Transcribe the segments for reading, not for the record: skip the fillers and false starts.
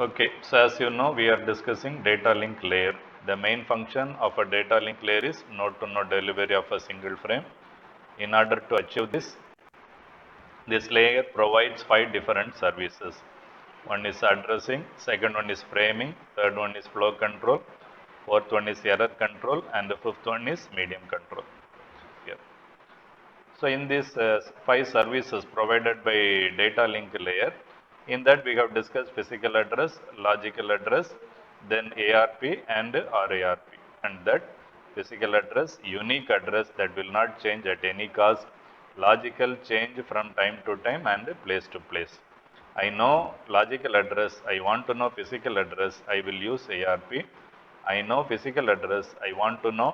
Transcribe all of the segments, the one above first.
Okay, so as you know, we are discussing data link layer. The main function of a data link layer is node-to-node delivery of a single frame. In order to achieve this layer provides 5 different services. One is addressing, second one is framing, third one is flow control, fourth one is error control, and the fifth one is medium control. Here. So in these 5 services provided by data link layer, in that we have discussed physical address, logical address, then ARP and RARP. And that physical address, unique address that will not change at any cost, logical change from time to time and place to place. I know logical address, I want to know physical address, I will use ARP. I know physical address, I want to know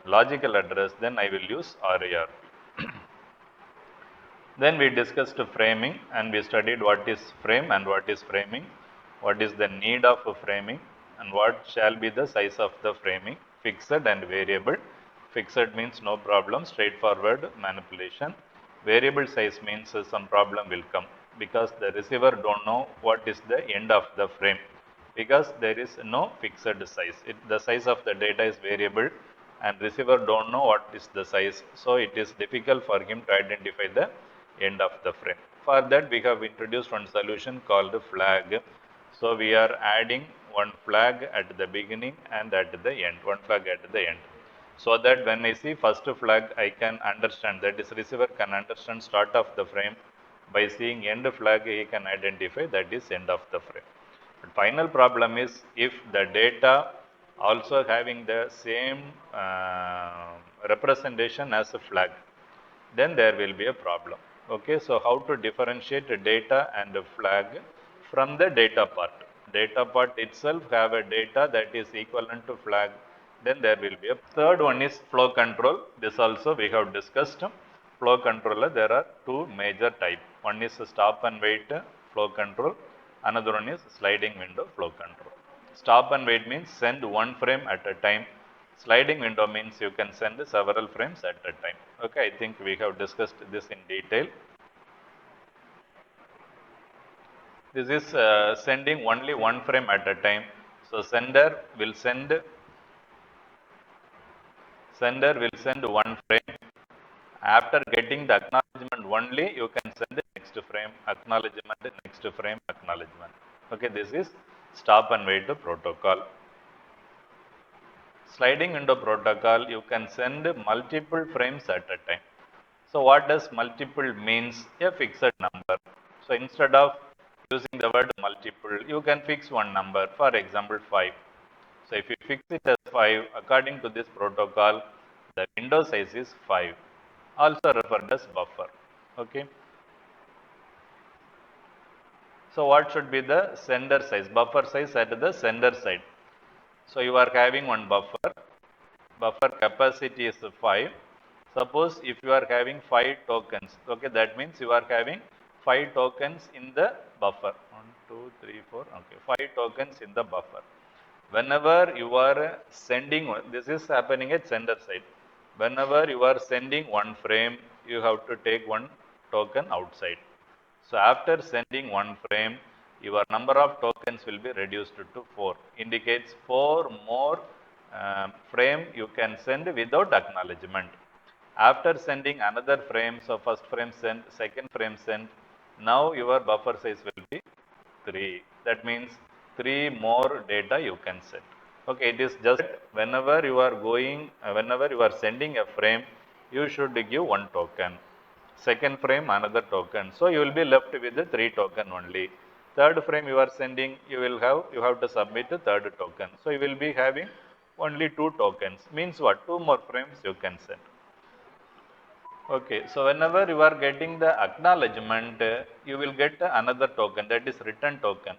logical address, then I will use RARP. Then we discussed framing and we studied what is frame and what is framing, what is the need of framing and what shall be the size of the framing, fixed and variable. Fixed means no problem, straightforward manipulation. Variable size means some problem will come because the receiver don't know what is the end of the frame because there is no fixed size. The size of the data is variable and receiver don't know what is the size. So it is difficult for him to identify the end of the frame. For that we have introduced one solution called flag. So we are adding one flag at the beginning and at the end, one flag at the end. So that when I see first flag, I can understand, that is receiver can understand start of the frame. By seeing end flag, he can identify that is end of the frame. But final problem is if the data also having the same representation as a flag, then there will be a problem. Okay, so how to differentiate data and flag from the data part? Data part itself have a data that is equivalent to flag, then there will be a third one is flow control. This also we have discussed. Flow controller, there are two major type. One is stop and wait flow control, another one is sliding window flow control. Stop and wait means send one frame at a time. Sliding window means you can send several frames at a time. Okay, I think we have discussed this in detail. This is sending only one frame at a time. So sender will send one frame. After getting the acknowledgement only, you can send the next frame, acknowledgement, next frame, acknowledgement. Okay, this is stop and wait protocol. Sliding window protocol, you can send multiple frames at a time. So what does multiple means? A fixed number. So instead of using the word multiple, you can fix one number, for example 5. So if you fix it as 5, according to this protocol, the window size is 5, also referred as buffer. Okay. So what should be the sender size, buffer size at the sender side? So you are having one buffer capacity is 5. Suppose if you are having 5 tokens, okay, that means you are having 5 tokens in the buffer. 1, 2, 3, 4, okay, 5 tokens in the buffer. Whenever you are sending, this is happening at sender side. Whenever you are sending one frame, you have to take one token outside. So after sending one frame, your number of tokens will be reduced to 4. Indicates 4 more frame you can send without acknowledgement. After sending another frame, so first frame sent, second frame sent, now your buffer size will be 3. That means 3 more data you can send. Okay, it is just whenever you are going, whenever you are sending a frame, you should give one token. Second frame another token. So you will be left with the 3 token only. Third frame you are sending, you have to submit the third token. So you will be having only 2 tokens. Means what? 2 more frames you can send. Okay, so whenever you are getting the acknowledgement, you will get another token, that is return token.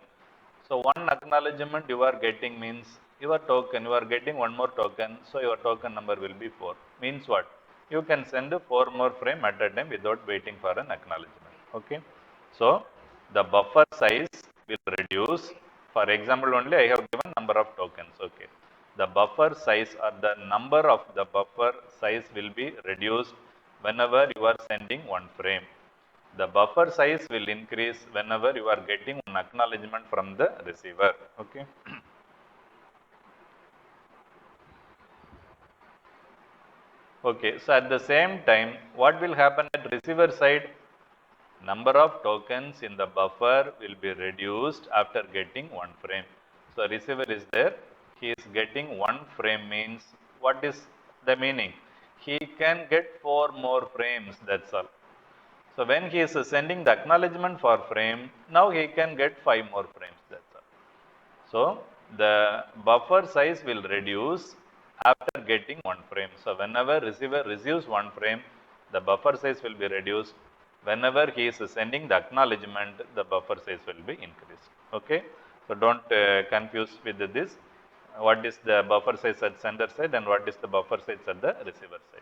So one acknowledgement you are getting means your token, you are getting one more token, so your token number will be 4. Means what? You can send 4 more frame at a time without waiting for an acknowledgement. Okay, so the buffer size will reduce. For example, only I have given number of tokens. Okay, the buffer size or the number of the buffer size will be reduced whenever you are sending one frame. The buffer size will increase whenever you are getting an acknowledgement from the receiver. Okay. Okay, so at the same time, what will happen at receiver side? Number of tokens in the buffer will be reduced after getting one frame. So receiver is there, he is getting one frame means what is the meaning? He can get 4 more frames, that's all. So when he is sending the acknowledgement for frame, now he can get 5 more frames, that's all. So the buffer size will reduce after getting one frame. So whenever receiver receives one frame, the buffer size will be reduced. Whenever he is sending the acknowledgement, the buffer size will be increased. Okay. So don't confuse with this. What is the buffer size at sender side and what is the buffer size at the receiver side.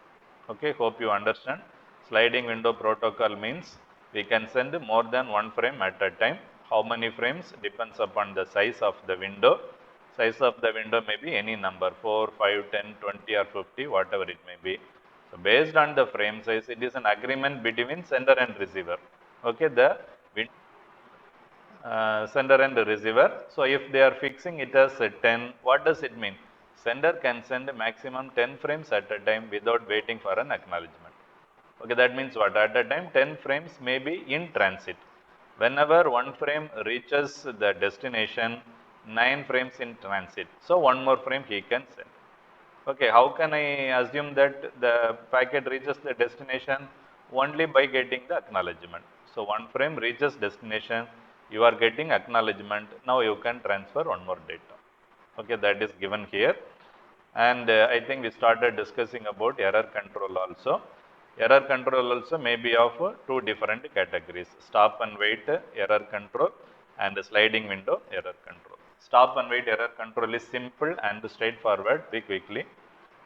Okay. Hope you understand. Sliding window protocol means we can send more than one frame at a time. How many frames depends upon the size of the window. Size of the window may be any number 4, 5, 10, 20 or 50, whatever it may be. So based on the frame size, it is an agreement between sender and receiver. Okay, the sender and receiver. So if they are fixing it as 10, what does it mean? Sender can send maximum 10 frames at a time without waiting for an acknowledgement. Okay, that means what? At a time 10 frames may be in transit. Whenever one frame reaches the destination, 9 frames in transit. So one more frame he can send. Okay, how can I assume that the packet reaches the destination? Only by getting the acknowledgement. So one frame reaches destination, you are getting acknowledgement. Now you can transfer one more data. Okay, that is given here. And I think we started discussing about error control also. Error control also may be of two different categories: stop and wait error control and sliding window error control. Stop and wait error control is simple and straightforward. Very quickly,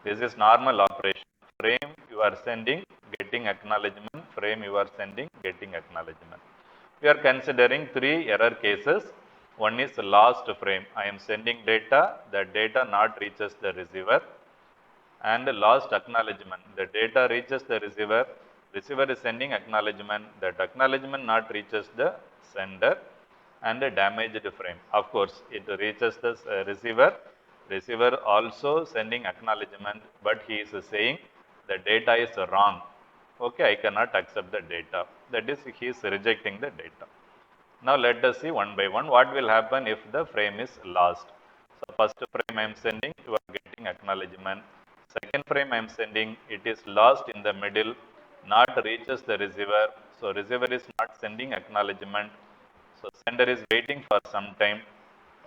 this is normal operation. Frame you are sending, getting acknowledgement. Frame you are sending, getting acknowledgement. We are considering 3 error cases. One is lost frame. I am sending data, the data not reaches the receiver, and lost acknowledgement. The data reaches the receiver, receiver is sending acknowledgement, that acknowledgement not reaches the sender, and a damaged frame. Of course, it reaches the receiver, receiver also sending acknowledgement, but he is saying the data is wrong. Okay, I cannot accept the data. That is, he is rejecting the data. Now let us see one by one what will happen if the frame is lost. So first frame I am sending, you are getting acknowledgement. Second frame I am sending, it is lost in the middle, not reaches the receiver. So receiver is not sending acknowledgement. So sender is waiting for some time,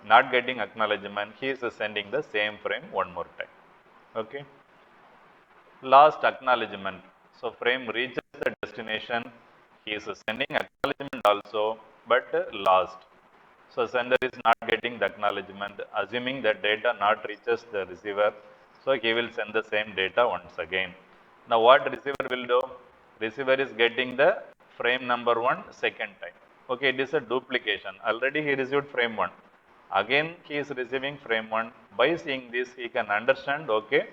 not getting acknowledgement. He is sending the same frame one more time. Okay. Last acknowledgement. So frame reaches the destination. He is sending acknowledgement also, but lost. So sender is not getting the acknowledgement, assuming that data not reaches the receiver. So he will send the same data once again. Now what receiver will do? Receiver is getting the frame number 1 second time. Okay, it is a duplication. Already he received frame 1. Again he is receiving frame 1. By seeing this, he can understand, okay,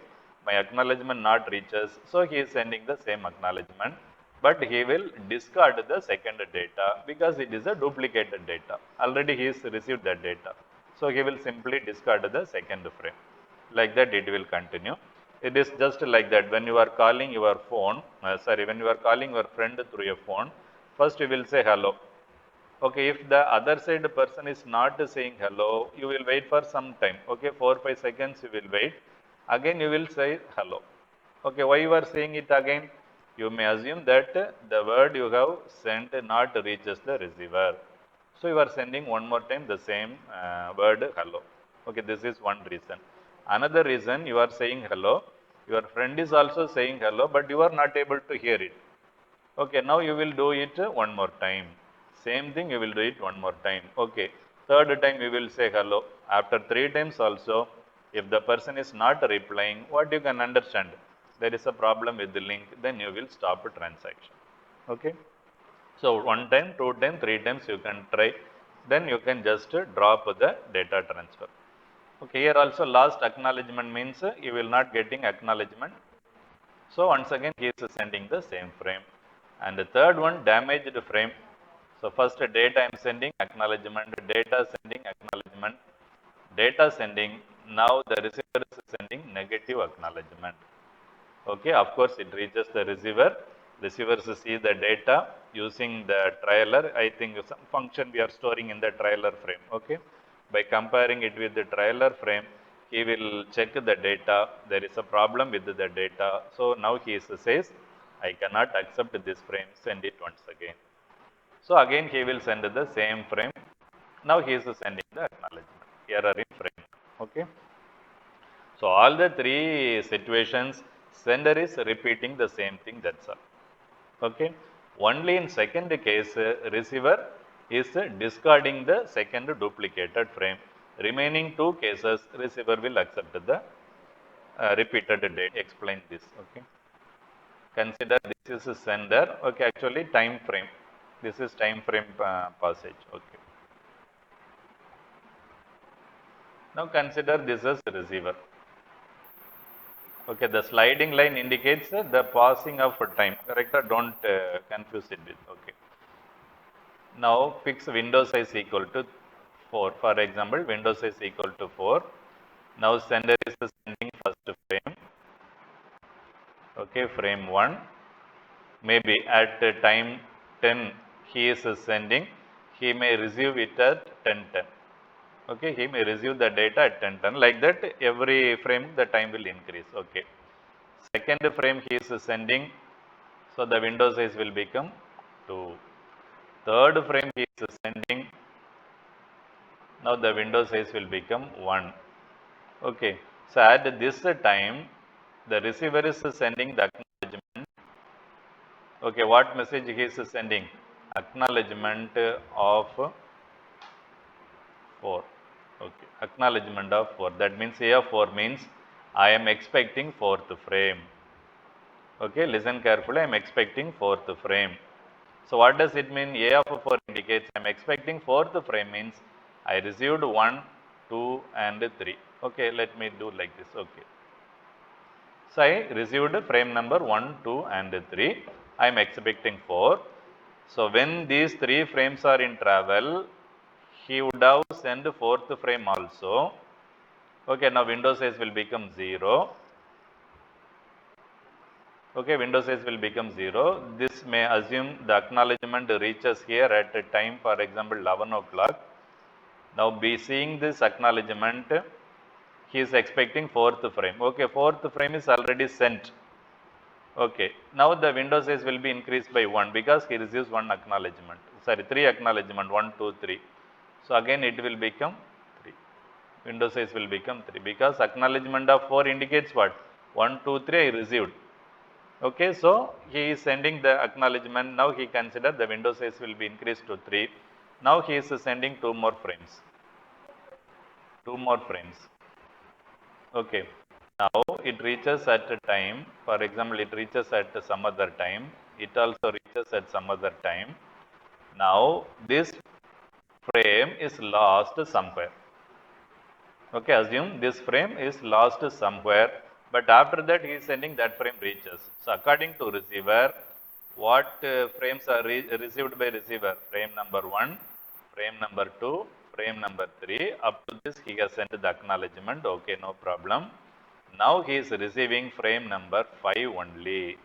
my acknowledgement not reaches. So he is sending the same acknowledgement, but he will discard the second data because it is a duplicated data. Already he has received that data. So he will simply discard the second frame. Like that it will continue. It is just like that when you are calling your phone, when you are calling your friend through your phone, first you will say hello. Okay, if the other side person is not saying hello, you will wait for some time. Okay, 4-5 seconds you will wait. Again you will say hello. Okay, why you are saying it again? You may assume that the word you have sent not reaches the receiver. So you are sending one more time the same word hello. Okay, this is one reason. Another reason, you are saying hello. Your friend is also saying hello, but you are not able to hear it. Okay, now you will do it one more time. Same thing, you will do it one more time. Okay, third time you will say hello. After 3 times also, if the person is not replying, what you can understand? There is a problem with the link, then you will stop a transaction. Okay. So 1 time, 2 time, 3 times you can try. Then you can just drop the data transfer. Okay, here also last acknowledgement means you will not getting acknowledgement. So once again he is sending the same frame. And the third one, damaged frame. So first data I am sending, acknowledgement, data sending, acknowledgement, data sending. Now the receiver is sending negative acknowledgement. Okay, of course it reaches the receiver. Receivers see the data using the trailer. I think some function we are storing in the trailer frame. Okay, by comparing it with the trailer frame, he will check the data. There is a problem with the data. So now he says, I cannot accept this frame. Send it once again. So again he will send the same frame. Now he is sending the acknowledgement. Error in frame. Okay. So all the three situations, sender is repeating the same thing, that's all. Okay. Only in second case, receiver is discarding the second duplicated frame. Remaining two cases, receiver will accept the repeated date. Explain this. Okay. Consider this is a sender. Okay, actually time frame. This is time frame passage. Okay. Now consider this as receiver. Okay, the sliding line indicates the passing of time, correct? Don't confuse it with, okay. Now fix window size equal to 4. For example, window size equal to 4. Now sender is sending first frame. Okay, frame 1. Maybe at time 10 he is sending, he may receive it at 10:10. Okay, he may receive the data at 10:10. Like that, every frame the time will increase. Okay. Second frame he is sending, so the window size will become 2. Third frame he is sending, now the window size will become 1. Okay. So at this time, the receiver is sending the acknowledgement. Okay, what message he is sending? Acknowledgement of 4. Okay, acknowledgement of 4. That means A of 4 means I am expecting 4th frame. Okay, listen carefully. I am expecting 4th frame. So what does it mean? A of 4 indicates I am expecting 4th frame means I received 1, 2 and 3. Okay, let me do like this. Okay. So I received frame number 1, 2 and 3. I am expecting 4. So when these 3 frames are in travel, he would have sent 4th frame also. Okay, now window size will become 0. Okay, window size will become 0. This may assume the acknowledgement reaches here at a time, for example, 11 o'clock. Now, be seeing this acknowledgement, he is expecting 4th frame. Okay, 4th frame is already sent. Okay, now the window size will be increased by 1 because he receives 1 acknowledgement. Sorry, 3 acknowledgement, 1, 2, 3. So, again it will become 3. Window size will become 3 because acknowledgement of 4 indicates what? 1, 2, 3 I received. Okay, so he is sending the acknowledgement. Now he considered the window size will be increased to 3. Now he is sending 2 more frames. 2 more frames. Okay. Now it reaches at a time. For example, it reaches at some other time. It also reaches at some other time. Now this frame is lost somewhere. Okay, assume this frame is lost somewhere, but after that he is sending that frame reaches. So according to receiver, what frames are received by receiver? Frame number 1, frame number 2, frame number 3. Up to this he has sent the acknowledgement. Okay, no problem. Now he is receiving frame number 5 only.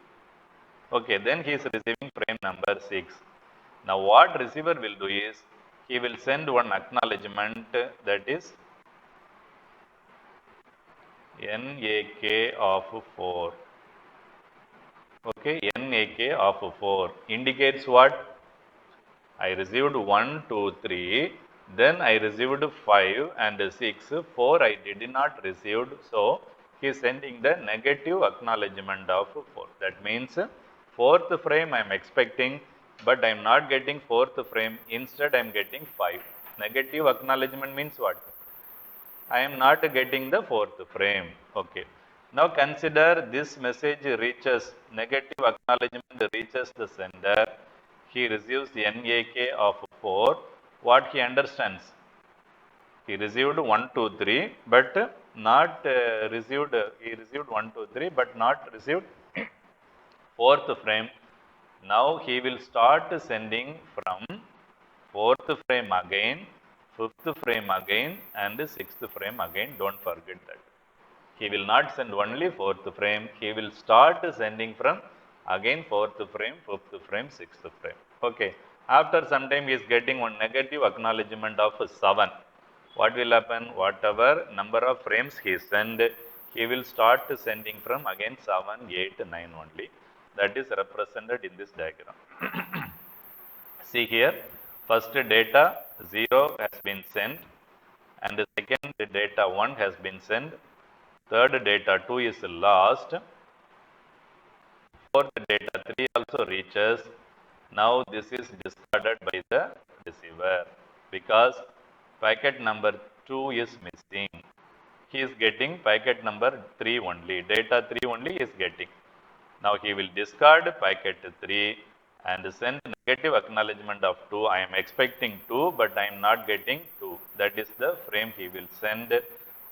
Okay, then he is receiving frame number 6. Now what receiver will do is, he will send one acknowledgement, that is NAK of 4. Okay, NAK of 4 indicates what? I received 1, 2, 3, then I received 5 and 6, 4 I did not receive. So, he is sending the negative acknowledgement of 4. That means 4th frame I am expecting, but I am not getting 4th frame. Instead, I am getting 5. Negative acknowledgement means what? I am not getting the 4th frame. Okay. Now consider this message reaches, negative acknowledgement reaches the sender. He receives NAK of 4. What he understands? He received 1, 2, 3, but not received, he received 1, 2, 3, but not received 4th frame. Now he will start sending from 4th frame again, 5th frame again, and 6th frame again. Don't forget that. He will not send only 4th frame. He will start sending from again 4th frame, 5th frame, 6th frame. Okay. After some time he is getting one negative acknowledgement of 7. What will happen? Whatever number of frames he send, he will start sending from again 7, 8, 9 only. That is represented in this diagram. See here, first data 0 has been sent, and the second data 1 has been sent. Third data 2 is lost. Fourth data 3 also reaches. Now this is discarded by the receiver because packet number 2 is missing. He is getting packet number 3 only. Data 3 only is getting. Now he will discard packet 3 and send negative acknowledgement of 2. I am expecting 2, but I am not getting 2. That is the frame he will send,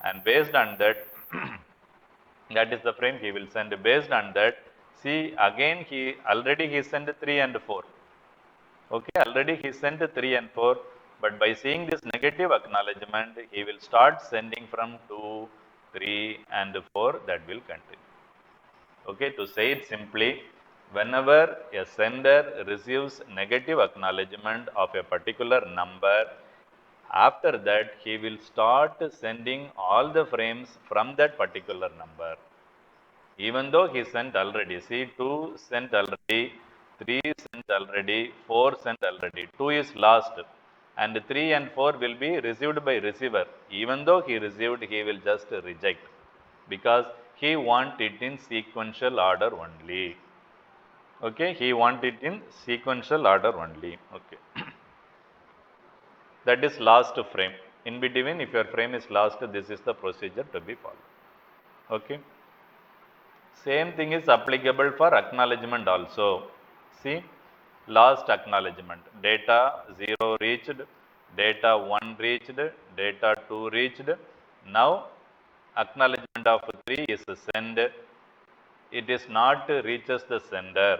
and based on that, that is the frame he will send. Based on that, see again he sent 3 and 4. Okay, already he sent 3 and 4, but by seeing this negative acknowledgement, he will start sending from 2, 3 and 4. That will continue. Okay, to say it simply, whenever a sender receives negative acknowledgement of a particular number, after that he will start sending all the frames from that particular number. Even though he sent already, see 2 sent already, 3 sent already, 4 sent already, 2 is lost, and 3 and 4 will be received by receiver. Even though he received, he will just reject because he want it in sequential order only. Okay, he want it in sequential order only. Okay. That is last frame. In between, if your frame is lost, this is the procedure to be followed. Okay. Same thing is applicable for acknowledgement also. See, last acknowledgement, data 0 reached, data 1 reached, data 2 reached. Now, acknowledgement of 3 is sent. It is not reaches the sender.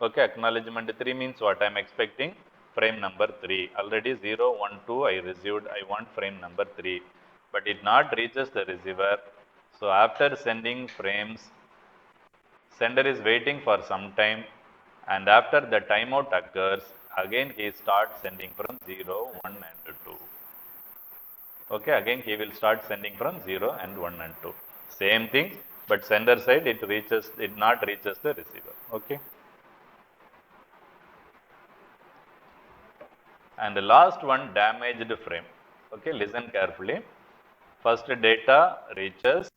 Okay, acknowledgement 3 means what? I am expecting frame number 3. Already 0, 1, 2 I received. I want frame number 3. But it not reaches the receiver. So, after sending frames, sender is waiting for some time, and after the timeout occurs, again he starts sending from 0, 1 and 2. Okay, again he will start sending from 0 and 1 and 2. Same thing, but sender side it not reaches the receiver. Okay. And the last one, damaged frame. Okay, listen carefully. First data reaches,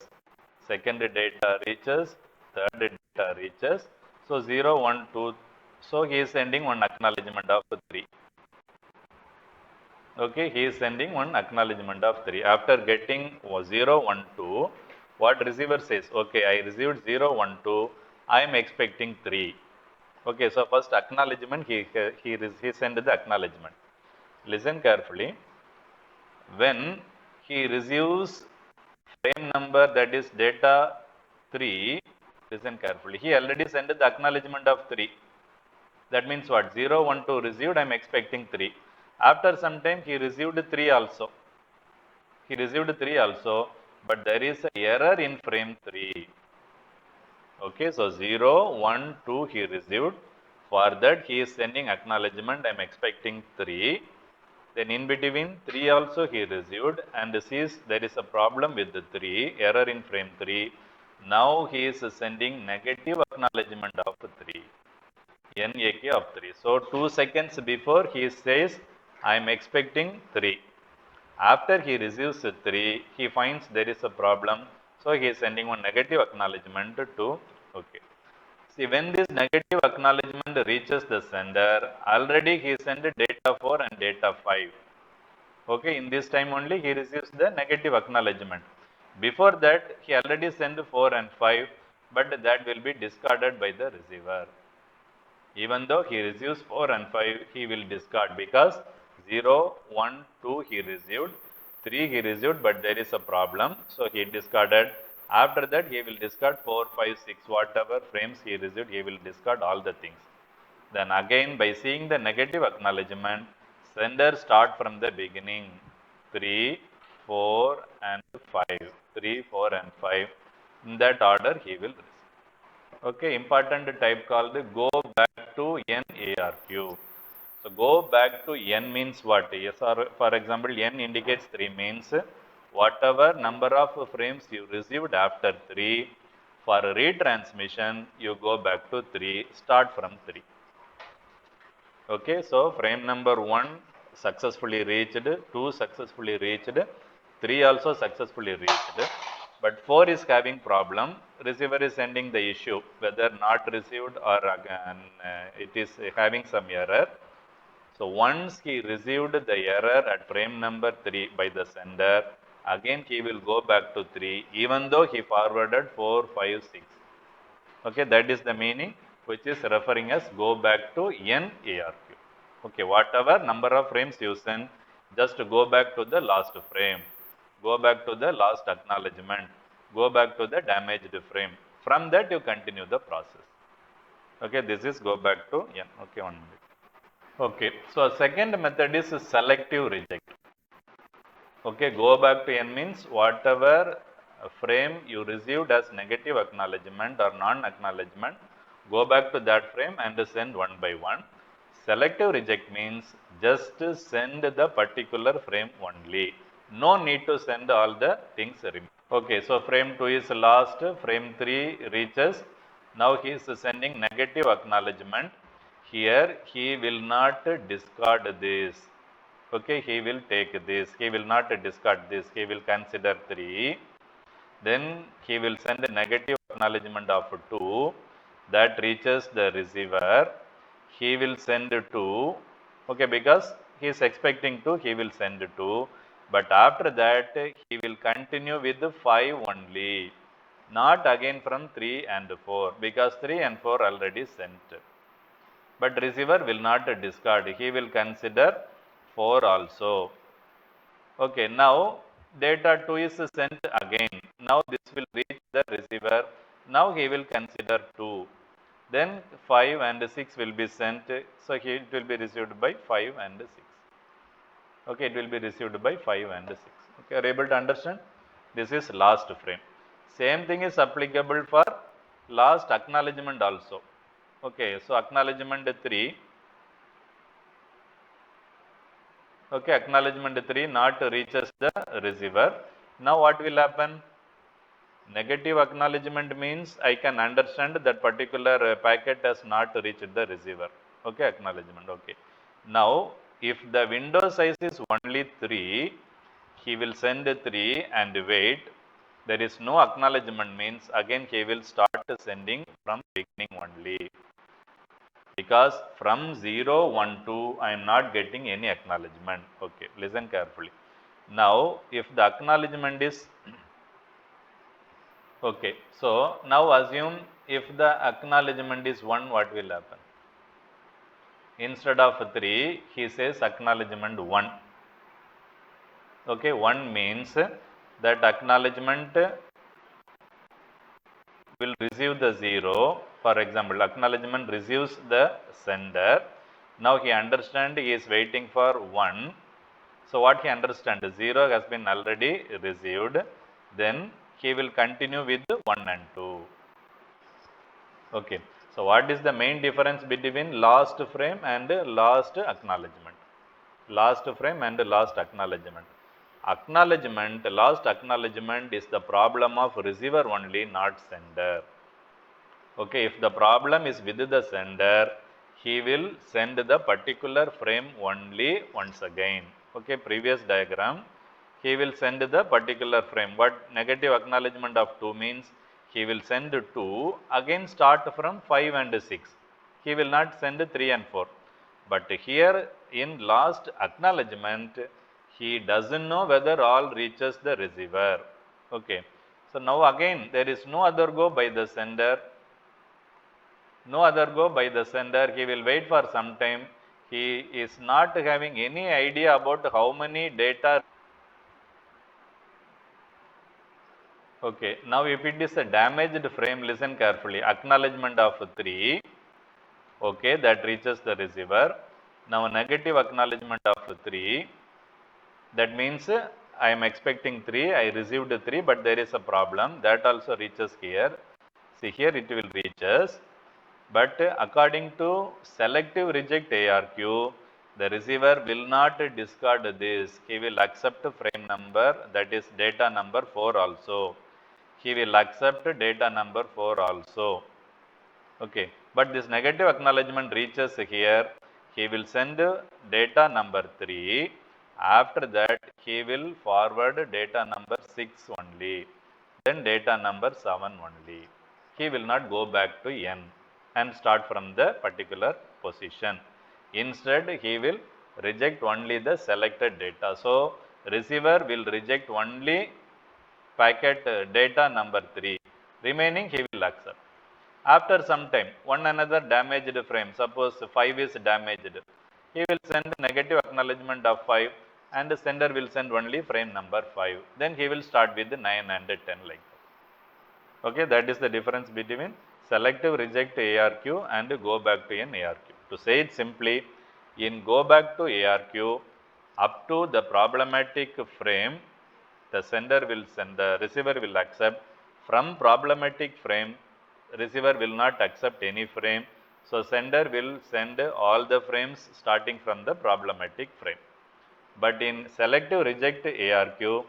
second data reaches, third data reaches. So 0, 1, 2. So he is sending one acknowledgement of 3. Okay, he is sending one acknowledgement of 3. After getting 0, 1, 2, what receiver says? Okay, I received 0, 1, 2. I am expecting 3. Okay, so first acknowledgement, he sent the acknowledgement. Listen carefully. When he receives frame number, that is data 3, listen carefully. He already sent the acknowledgement of 3. That means what? 0, 1, 2 received, I am expecting 3. After some time, he received 3 also. He received 3 also, but there is an error in frame 3. Okay, so 0, 1, 2 he received. For that, he is sending acknowledgement, I am expecting 3. Then in between 3 also he received and sees there is a problem with the 3, error in frame 3. Now he is sending negative acknowledgement of 3, NAK of 3. So 2 seconds before he says, I am expecting 3. After he receives 3, he finds there is a problem. So he is sending one negative acknowledgement to, okay. See, when this negative acknowledgement reaches the sender, already he sent data 4 and data 5. Okay, in this time only he receives the negative acknowledgement. Before that, he already sent 4 and 5, but that will be discarded by the receiver. Even though he receives 4 and 5, he will discard because 0, 1, 2 he received, 3 he received, but there is a problem. So he discarded. After that, he will discard 4, 5, 6, whatever frames he received, he will discard all the things. Then again by seeing the negative acknowledgement, sender start from the beginning 3, 4 and 5. 3, 4 and 5. In that order he will receive. Okay, important type called go back to NARQ. So go back to n means what? Yes, or for example, n indicates 3 means whatever number of frames you received after 3, for retransmission, you go back to 3, start from 3. Okay, so frame number 1 successfully reached, 2 successfully reached, 3 also successfully reached, but 4 is having problem. Receiver is sending the issue whether not received or again it is having some error. So once he received the error at frame number 3 by the sender, again he will go back to 3 even though he forwarded 4, 5, 6. Okay, that is the meaning which is referring as go back to NARQ. Okay, whatever number of frames you send, just go back to the last frame, go back to the last acknowledgement, go back to the damaged frame. From that you continue the process. Okay, this is go back to N. Okay, 1 minute. Okay, so second method is selective reject. Okay, go back to N means whatever frame you received as negative acknowledgement or non-acknowledgement, go back to that frame and send one by one. Selective reject means just send the particular frame only. No need to send all the things. Okay, so frame 2 is last, frame 3 reaches. Now he is sending negative acknowledgement. Here he will not discard this. Okay, he will take this, he will not discard this, he will consider 3. Then he will send a negative acknowledgement of 2 that reaches the receiver. He will send 2, okay, because he is expecting 2, he will send 2. But after that, he will continue with 5 only, not again from 3 and 4, because 3 and 4 already sent. But receiver will not discard, he will consider 4 also. Okay, now data 2 is sent again. Now this will reach the receiver. Now he will consider 2. Then 5 and 6 will be sent. So it will be received by 5 and 6. Okay, it will be received by 5 and 6. Okay, are you able to understand? This is last frame. Same thing is applicable for last acknowledgement also. Okay, so acknowledgement 3. Okay, acknowledgement 3 not reaches the receiver. Now what will happen? Negative acknowledgement means I can understand that particular packet has not reached the receiver. Okay, acknowledgement. Okay. Now, if the window size is only 3, he will send 3 and wait. There is no acknowledgement means again he will start sending from beginning only. Because from 0, 1, 2, I am not getting any acknowledgement. Okay, listen carefully. Now, if the acknowledgement is okay, so now assume if the acknowledgement is 1, what will happen? Instead of 3, he says acknowledgement 1. Okay, 1 means that acknowledgement will receive the 0. For example, acknowledgement receives the sender. Now he understands he is waiting for 1. So what he understands, 0 has been already received. Then he will continue with 1 and 2. Okay. So what is the main difference between last frame and last acknowledgement? Last frame and last acknowledgement. Acknowledgement, last acknowledgement is the problem of receiver only, not sender. Okay, if the problem is with the sender, he will send the particular frame only once again. Okay, previous diagram, he will send the particular frame. What negative acknowledgement of 2 means? He will send 2, again start from 5 and 6. He will not send 3 and 4. But here in last acknowledgement, he doesn't know whether all reaches the receiver. Okay, so now again there is no other go by the sender. No other go by the sender, he will wait for some time. He is not having any idea about how many data. Okay, now if it is a damaged frame, listen carefully. Acknowledgement of 3. Okay, that reaches the receiver. Now negative acknowledgement of 3. That means I am expecting 3, I received 3, but there is a problem. That also reaches here. See here it will reach us. But according to selective reject ARQ, the receiver will not discard this. He will accept frame number, that is data number 4 also. He will accept data number 4 also. Okay, but this negative acknowledgement reaches here. He will send data number 3. After that, he will forward data number 6 only. Then data number 7 only. He will not go back to n and start from the particular position. Instead, he will reject only the selected data. So, receiver will reject only packet data number 3. Remaining he will accept. After some time, one another damaged frame, suppose 5 is damaged, he will send negative acknowledgement of 5 and the sender will send only frame number 5. Then he will start with 9 and 10 like that. Okay, that is the difference between selective reject ARQ and go back to an ARQ. To say it simply, in go back to ARQ, up to the problematic frame, the sender will send, the receiver will accept. From problematic frame, receiver will not accept any frame. So sender will send all the frames starting from the problematic frame. But in selective reject ARQ,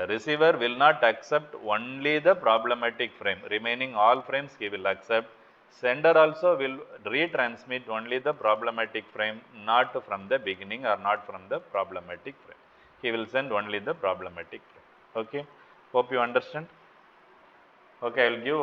receiver will not accept only the problematic frame. Remaining all frames he will accept. Sender also will retransmit only the problematic frame, not from the beginning or not from the problematic frame. He will send only the problematic frame. Okay. Hope you understand. Okay, I will give